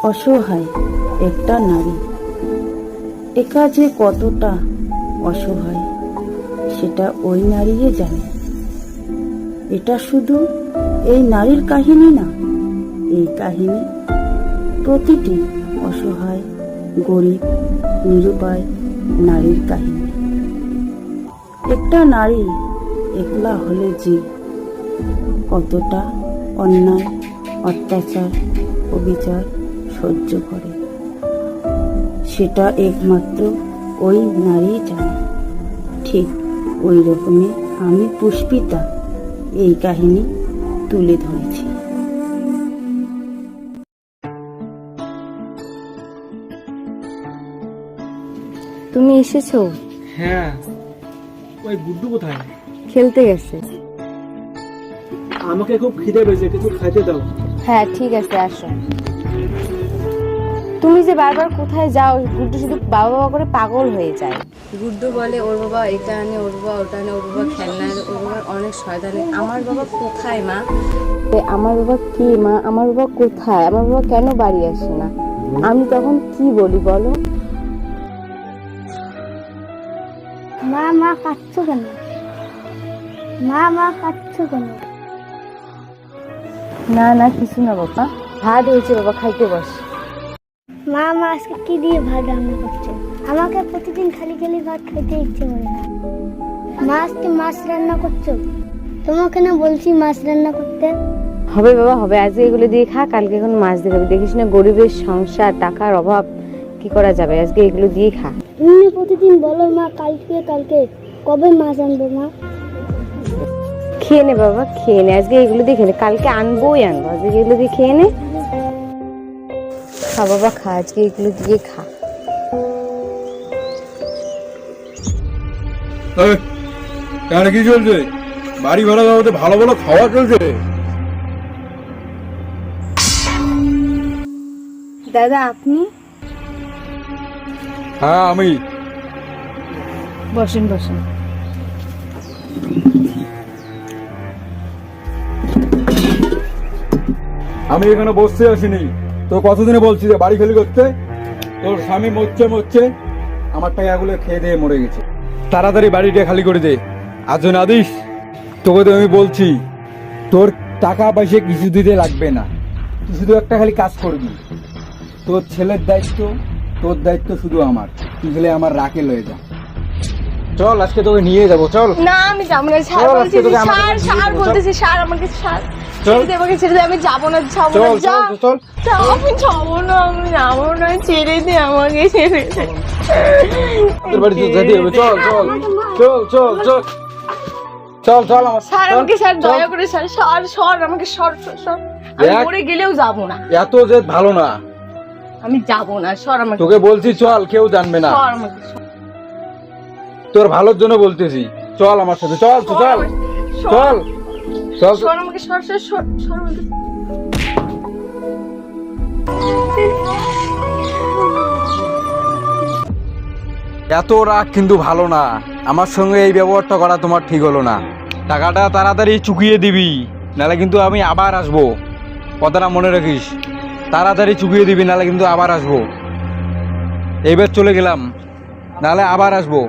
অসহায় একটা নারী, একা যে কতটা অসহায় সেটা ওই নারীই জানে। এটা শুধু এই নারীর কাহিনী না, এই কাহিনী প্রতিটি অসহায়, গরিব, নিরুপায় নারীর কাহিনী। একটা নারী একলা হলে যে কতটা অন্যায়, অত্যাচার, অবিচার সহ্য করে সেটা একমাত্র ওই নারী জানে। ঠিক ওই রকমই আমি পুষ্পিতা এই কাহিনী তুলে ধরেছি। তুমি এসেছো? হ্যাঁ, ওই গুড্ডু কোথায়? খেলতে গেছে। আমাকে খুব খিদে পেয়েছে, কিছু খাইতে দাও। হ্যাঁ ঠিক আছে, আসো। তুমি যে বারবার কোথায় যাও, গুড্ডু শুধু বাবা বাবা করে পাগল হয়ে যায়। গুড্ডু বলে ওর বাবা এটা আনে, ওর বাবা ওটা আনে, ওর বাবা খেলনা আনে, ওর বাবার অনেক শয়তানি। আমার বাবা কোথায় মা? আমার বাবা কি মা? আমার বাবা কোথায়? আমার বাবা কেন বাড়ি আসে না? আমি তখন কি বলি বলো? মা মা কাঁদছো কেন? মা মা কাঁদছো কেন? না না কিছু না বাবা, ভাত হয়েছে বাবা, খাইতে বস। মা মা আজকে কি দিয়ে ভাত রান্না করছো? আমাকে প্রতিদিন খালি খালি ভাত খেতে ইচ্ছে করে না। মা আজকে মাছ রান্না করছো? তোমাকে না বলছি মাছ রান্না করতে। হবে বাবা হবে, আজকে এগুলো দিয়ে খা, কালকে এখন মাছ দিয়ে খাবি। দেখিস না গরিবের সংসার, টাকার অভাব, কি করা যাবে? আজকে এগুলো দিয়ে খা। তুমি প্রতিদিন বলো মা কালকে কালকে, কবে মাছ আনবো মা? খেয়ে নে বাবা, খেয়ে নে, আজকে এগুলো দিয়ে খেয়ে নে, কালকে আনবোই আনবো, আজকে এগুলো দিয়ে খেয়ে নে। খা বাবা খা, আজকে এগুলো দিয়ে খা। এখানে কি চলছে? বাড়ি ভাড়া দেওয়াতে ভালো ভালো খাওয়া চলছে। দাদা আপনি? হ্যাঁ আমি। বসেন বসেন। আমি এখানে বসতে আসিনি। তো কতদিনে বলছি যে বাড়ি খালি করতে? তোর স্বামী মরছে, আমার টাকাগুলো খেয়ে দিয়ে মরে গেছে। তাড়াতাড়ি বাড়িটা খালি করে দে, আজ না দিস তোকে তো আমি বলছি, তোর টাকা পয়সা কিছু দিতে লাগবে না, তুই শুধু একটা খালি কাজ করবি। তোর ছেলের দায়িত্ব, তোর দায়িত্ব শুধু আমার, তুই খেলে আমার রাখে লয়ে যা। চল আজকে তোকে নিয়ে যাবো, চল। না আমি যাবো না, স্যার বলছি, স্যার বলতেছি, স্যার আমাকে স্যার ছেড়ে দে, আমাকে ছেড়ে দে, আমি যাবো না, যাবো না, চল চল চল আমি যাবো না, আমি যাবো না, ছেড়ে দে আমাকে, ছেড়ে দে। তোর বাড়ি যেতে হবে, চল চল চল চল চল চল চল আমার স্যার আমাকে, স্যার দয়া করে স্যার, স্যার সর আমাকে, সর সর সর, আমি মরে গেলেও যাবো না। এত জেদ ভালো না, আমি যাবো না, সর আমাকে, তোকে বলছি চল, কেউ জানবে না, সর আমাকে, তোর ভালোর জন্য বলতেছি, চল আমার সাথে, চল চল চল চল সর আমাকে, সর সর সর সর আমাকে। এত রাগ কিন্তু ভালো না, আমার সঙ্গে এই ব্যবহারটা করা তোমার ঠিক হলো না। টাকাটা তাড়াতাড়ি চুকিয়ে দিবি, নাহলে কিন্তু আমি আবার আসবো, কথাটা মনে রাখিস। তাড়াতাড়ি চুকিয়ে দিবি, নাহলে কিন্তু আবার আসবো। এইবার চলে গেলাম, নাহলে আবার আসবো।